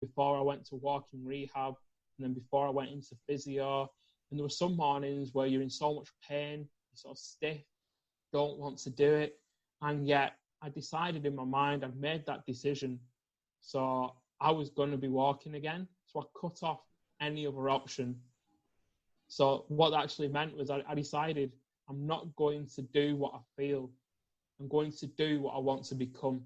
before I went to walking rehab, and then before I went into physio. And there were some mornings where you're in so much pain, you're sort of stiff, don't want to do it. And yet I decided in my mind, I've made that decision. So I was going to be walking again. So I cut off any other option. So what that actually meant was I decided I'm not going to do what I feel. I'm going to do what I want to become.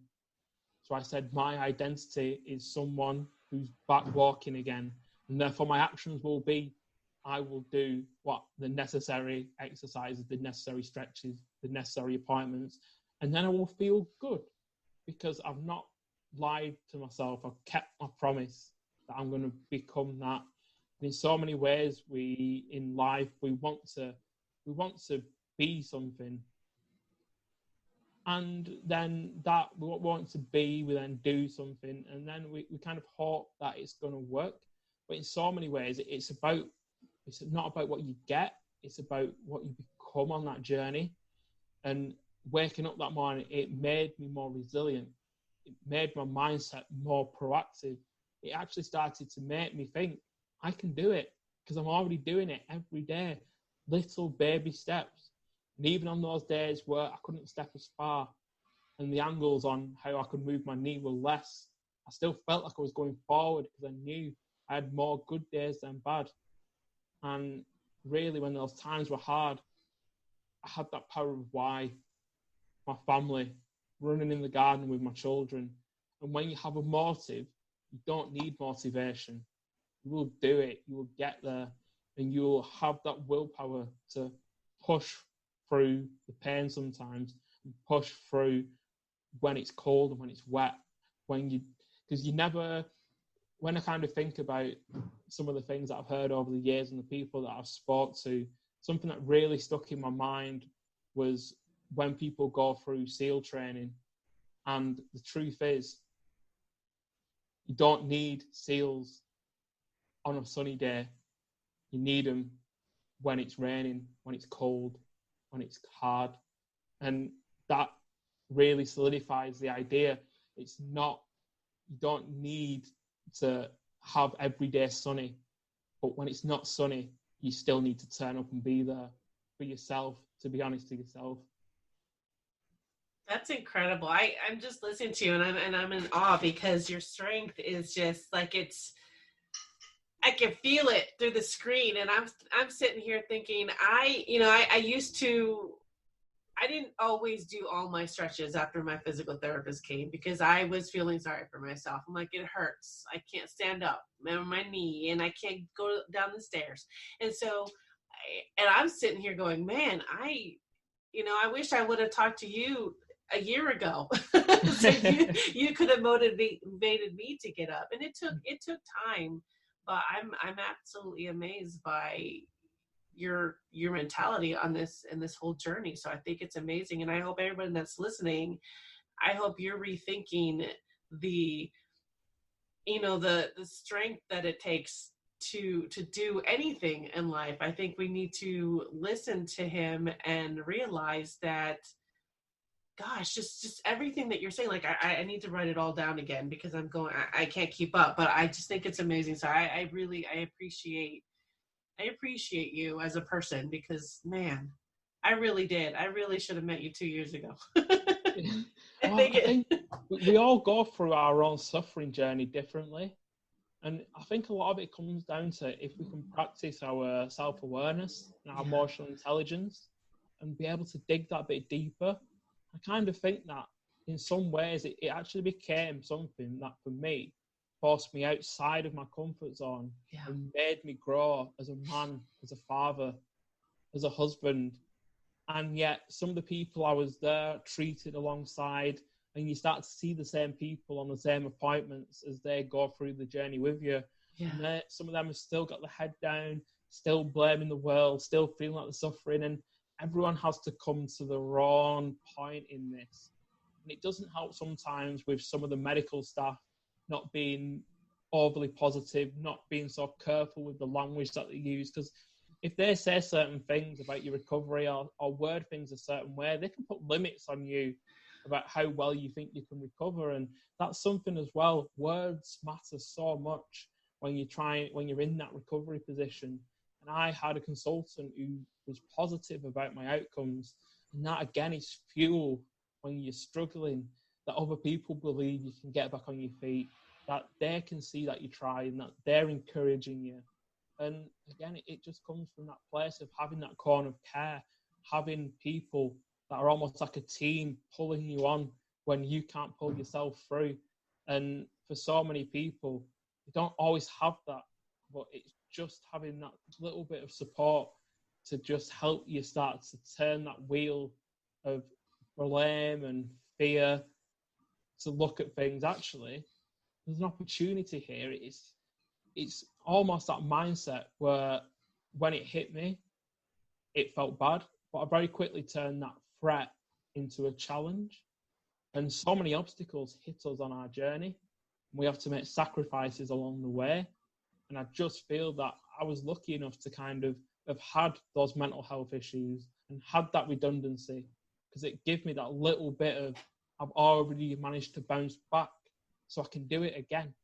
So I said, my identity is someone who's back walking again. And therefore my actions will be, I will do what the necessary exercises, the necessary stretches, the necessary appointments. And then I will feel good because I've not lied to myself. I've kept my promise that I'm going to become that. And in so many ways, in life, we want to be something. And then that we want to be, we then do something. And then we kind of hope that it's going to work. But in so many ways, it's not about what you get. It's about what you become on that journey. And waking up that morning, it made me more resilient. It made my mindset more proactive. It actually started to make me think, I can do it because I'm already doing it every day. Little baby steps. And even on those days where I couldn't step as far and the angles on how I could move my knee were less, I still felt like I was going forward because I knew I had more good days than bad. And really, when those times were hard, I had that power of why. My family, running in the garden with my children. And when you have a motive, you don't need motivation. You will do it. You will get there. And you will have that willpower to push through the pain sometimes, and push through when it's cold and when it's wet. Because when I kind of think about some of the things that I've heard over the years and the people that I've spoke to, something that really stuck in my mind was when people go through SEAL training. And the truth is, you don't need SEALs on a sunny day. You need them when it's raining, when it's cold, when it's hard. And that really solidifies the idea. It's not, you don't need to have every day sunny, but when it's not sunny, you still need to turn up and be there for yourself, to be honest to yourself. That's incredible. I'm just listening to you and I'm in awe because your strength is just like I can feel it through the screen. And I'm sitting here thinking, I didn't always do all my stretches after my physical therapist came because I was feeling sorry for myself. I'm like, it hurts. I can't stand up on my knee and I can't go down the stairs. And so, I'm sitting here going, man, I wish I would have talked to you a year ago. So you could have motivated me to get up. And it took time, but I'm absolutely amazed by your mentality on this and this whole journey. So I think it's amazing. And I hope everybody that's listening, I hope you're rethinking the strength that it takes to do anything in life. I think we need to listen to him and realize that, gosh, just everything that you're saying, like I need to write it all down again because I can't keep up, but I just think it's amazing. So I appreciate you as a person because, man, I really did. I really should have met you 2 years ago. I think we all go through our own suffering journey differently. And I think a lot of it comes down to if we can practice our self-awareness and our emotional intelligence and be able to dig that bit deeper. I kind of think that in some ways it actually became something that for me forced me outside of my comfort zone and made me grow as a man, as a father, as a husband. And yet some of the people I was there treated alongside, and you start to see the same people on the same appointments as they go through the journey with you. Yeah. And some of them have still got the head down, still blaming the world, still feeling like they're suffering. And everyone has to come to their own point in this. And it doesn't help sometimes with some of the medical staff not being overly positive, not being so careful with the language that they use. Because if they say certain things about your recovery or word things a certain way, they can put limits on you about how well you think you can recover. And that's something as well. Words matter so much when you're in that recovery position. And I had a consultant who was positive about my outcomes. And that again is fuel when you're struggling, that other people believe you can get back on your feet, that they can see that you try and that they're encouraging you. And again, it just comes from that place of having that corner of care, having people that are almost like a team pulling you on when you can't pull yourself through. And for so many people, you don't always have that, but it's just having that little bit of support to just help you start to turn that wheel of blame and fear to look at things. Actually, there's an opportunity here. It's almost that mindset where when it hit me, it felt bad, but I very quickly turned that threat into a challenge. And so many obstacles hit us on our journey. We have to make sacrifices along the way. And I just feel that I was lucky enough to kind of have had those mental health issues and had that redundancy, because it gave me that little bit of, I've already managed to bounce back, so I can do it again.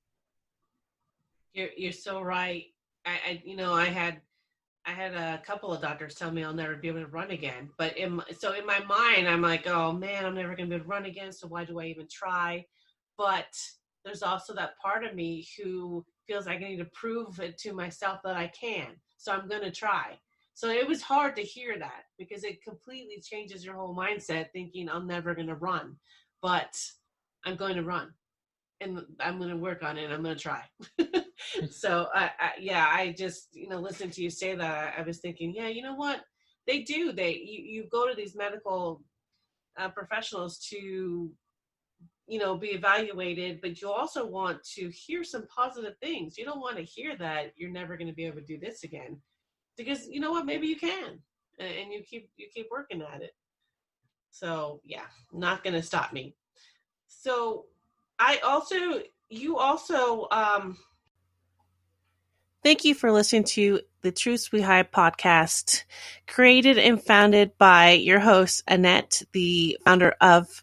You're so right. I had a couple of doctors tell me I'll never be able to run again. But in my mind, I'm like, oh man, I'm never going to be able to run again. So why do I even try? But there's also that part of me who feels like I need to prove it to myself that I can. So I'm going to try. So it was hard to hear that, because it completely changes your whole mindset, thinking I'm never going to run, but I'm going to run. And I'm going to work on it, and I'm going to try. So I just, listening to you say that, I was thinking, yeah, you know what they do? You go to these medical professionals to, be evaluated, but you also want to hear some positive things. You don't want to hear that you're never going to be able to do this again, because you know what, maybe you can, and you keep working at it. So yeah, not going to stop me. So you also thank you for listening to the Truths We Hide podcast, created and founded by your host, Annette, the founder of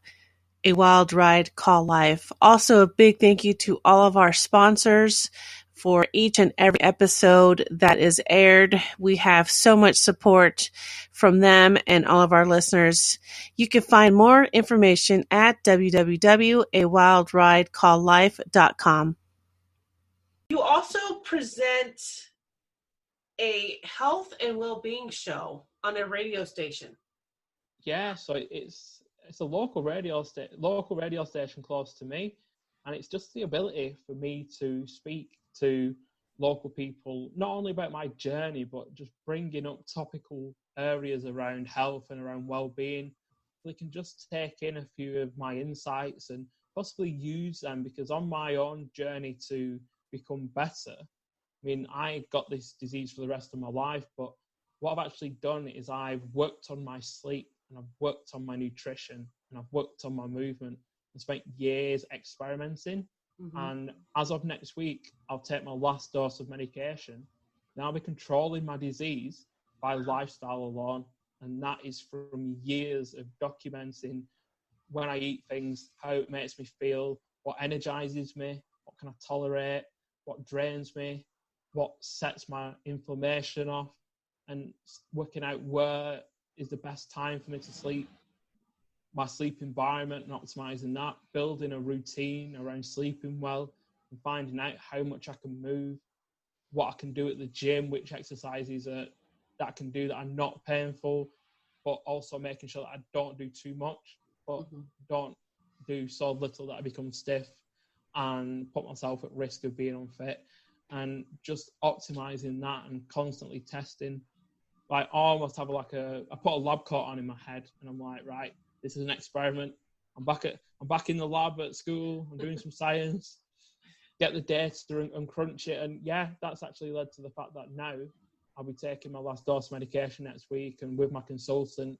A Wild Ride Called Life. Also, a big thank you to all of our sponsors for each and every episode that is aired. We have so much support from them and all of our listeners. You can find more information at www.awildridecalledlife.com. You also present a health and well-being show on a radio station. Yeah, so it's a local radio station close to me, and it's just the ability for me to speak to local people, not only about my journey, but just bringing up topical areas around health and around well-being. They can just take in a few of my insights and possibly use them, because on my own journey to become better, I mean, I got this disease for the rest of my life, but what I've actually done is I've worked on my sleep, and I've worked on my nutrition, and I've worked on my movement, and spent years experimenting. Mm-hmm. And as of next week, I'll take my last dose of medication. Now I'll be controlling my disease by lifestyle alone. And that is from years of documenting when I eat things, how it makes me feel, what energizes me, what can I tolerate, what drains me, what sets my inflammation off, and working out where is the best time for me to sleep, my sleep environment, and optimizing that, building a routine around sleeping well, and finding out how much I can move, what I can do at the gym, which exercises that I can do that are not painful, but also making sure that I don't do too much, but don't do so little that I become stiff and put myself at risk of being unfit. And just optimizing that and constantly testing. I almost have I put a lab coat on in my head, and I'm like, right, this is an experiment. I'm back in the lab at school. I'm doing some science, get the data and crunch it. And yeah, that's actually led to the fact that now I'll be taking my last dose of medication next week. And with my consultant,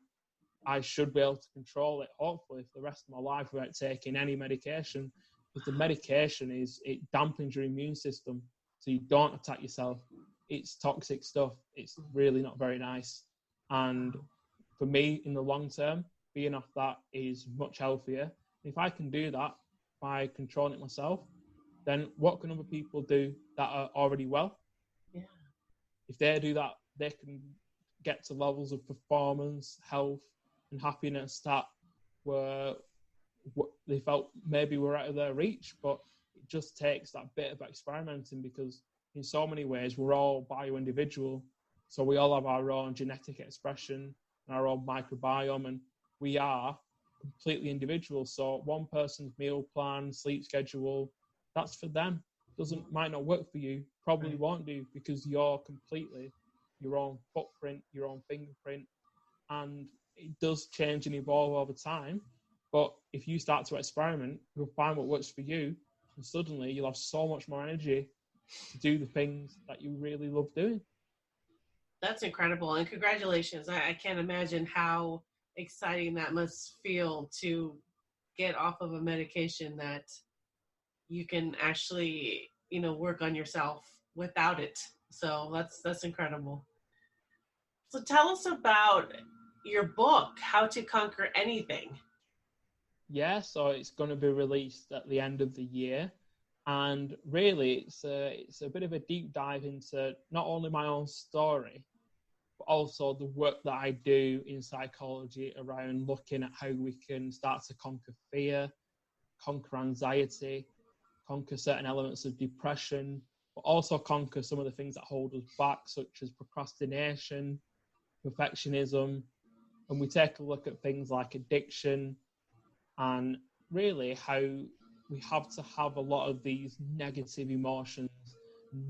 I should be able to control it, hopefully, for the rest of my life without taking any medication. Because the medication it dampens your immune system, so you don't attack yourself. It's toxic stuff. It's really not very nice. And for me, in the long term, being off that is much healthier. If I can do that by controlling it myself, then what can other people do that are already well? Yeah. If they do that, they can get to levels of performance, health, and happiness that were what they felt maybe were out of their reach. But it just takes that bit of experimenting, because in so many ways we're all bio-individual. So we all have our own genetic expression and our own microbiome, and we are completely individual. So one person's meal plan, sleep schedule, that's for them. Might not work for you, probably won't do, because you're completely your own footprint, your own fingerprint, and it does change and evolve over time. But if you start to experiment, you'll find what works for you, and suddenly you'll have so much more energy to do the things that you really love doing. That's incredible, and congratulations. I can't imagine how exciting that must feel to get off of a medication that you can actually, work on yourself without it. So that's incredible. So tell us about your book, How to Conquer Anything. Yeah, so it's going to be released at the end of the year. And really, it's a bit of a deep dive into not only my own story, but also the work that I do in psychology around looking at how we can start to conquer fear, conquer anxiety, conquer certain elements of depression, but also conquer some of the things that hold us back, such as procrastination, perfectionism. And we take a look at things like addiction, and really how we have to have a lot of these negative emotions,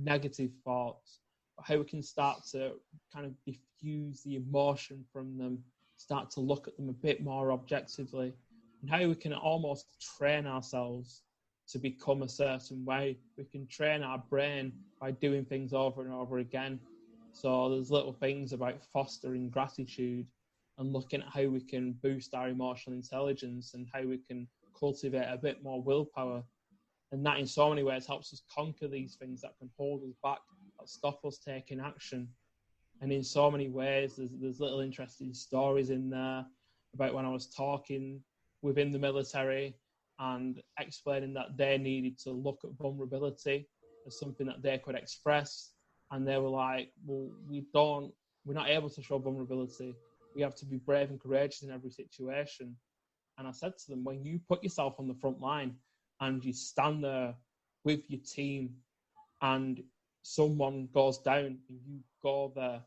negative thoughts, but how we can start to kind of diffuse the emotion from them, start to look at them a bit more objectively, and how we can almost train ourselves to become a certain way. We can train our brain by doing things over and over again. So there's little things about fostering gratitude and looking at how we can boost our emotional intelligence and how we can cultivate a bit more willpower. And that in so many ways helps us conquer these things that can hold us back, that stop us taking action. And in so many ways, there's little interesting stories in there about when I was talking within the military and explaining that they needed to look at vulnerability as something that they could express. And they were like, well, we're not able to show vulnerability. We have to be brave and courageous in every situation. And I said to them, when you put yourself on the front line and you stand there with your team and someone goes down and you go there,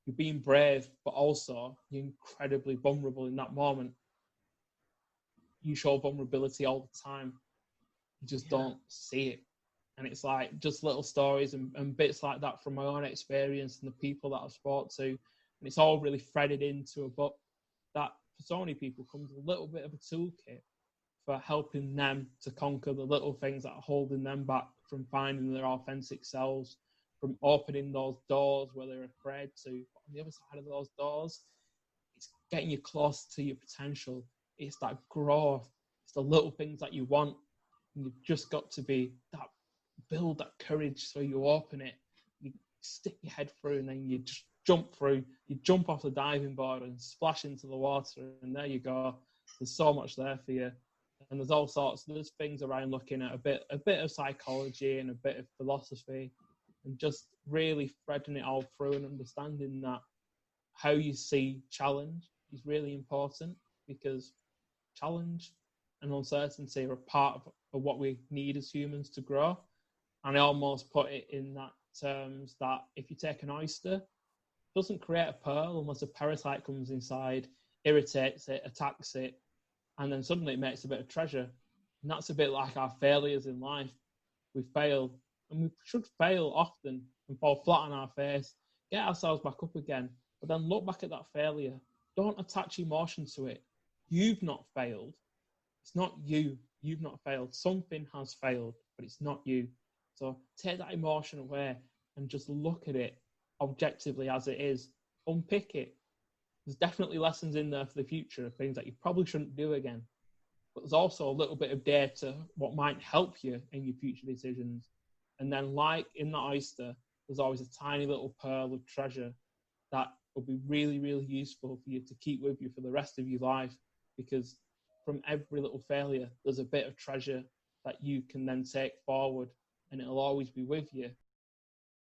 you're being brave, but also you're incredibly vulnerable in that moment. You show vulnerability all the time. You just don't see it. And it's like just little stories and bits like that from my own experience and the people that I've spoke to. And it's all really threaded into a book that for so many people comes a little bit of a toolkit for helping them to conquer the little things that are holding them back from finding their authentic selves, from opening those doors where they're afraid to. But on the other side of those doors, it's getting you close to your potential. It's that growth. It's the little things that you want. And you've just got to build that courage so you open it, you stick your head through, and then you just jump through. You jump off the diving board and splash into the water, and there you go. There's so much there for you. And there's all sorts. There's things around looking at a bit of psychology and a bit of philosophy, and just really threading it all through and understanding that how you see challenge is really important, because challenge and uncertainty are a part of what we need as humans to grow. And I almost put it in that terms that if you take an oyster, it doesn't create a pearl unless a parasite comes inside, irritates it, attacks it, and then suddenly it makes a bit of treasure. And that's a bit like our failures in life. We fail, and we should fail often and fall flat on our face, get ourselves back up again, but then look back at that failure. Don't attach emotion to it. You've not failed. It's not you. You've not failed. Something has failed, but it's not you. So take that emotion away and just look at it objectively as it is. Unpick it. There's definitely lessons in there for the future of things that you probably shouldn't do again. But there's also a little bit of data what might help you in your future decisions. And then like in the oyster, there's always a tiny little pearl of treasure that will be really, really useful for you to keep with you for the rest of your life. because from every little failure, there's a bit of treasure that you can then take forward, and it'll always be with you.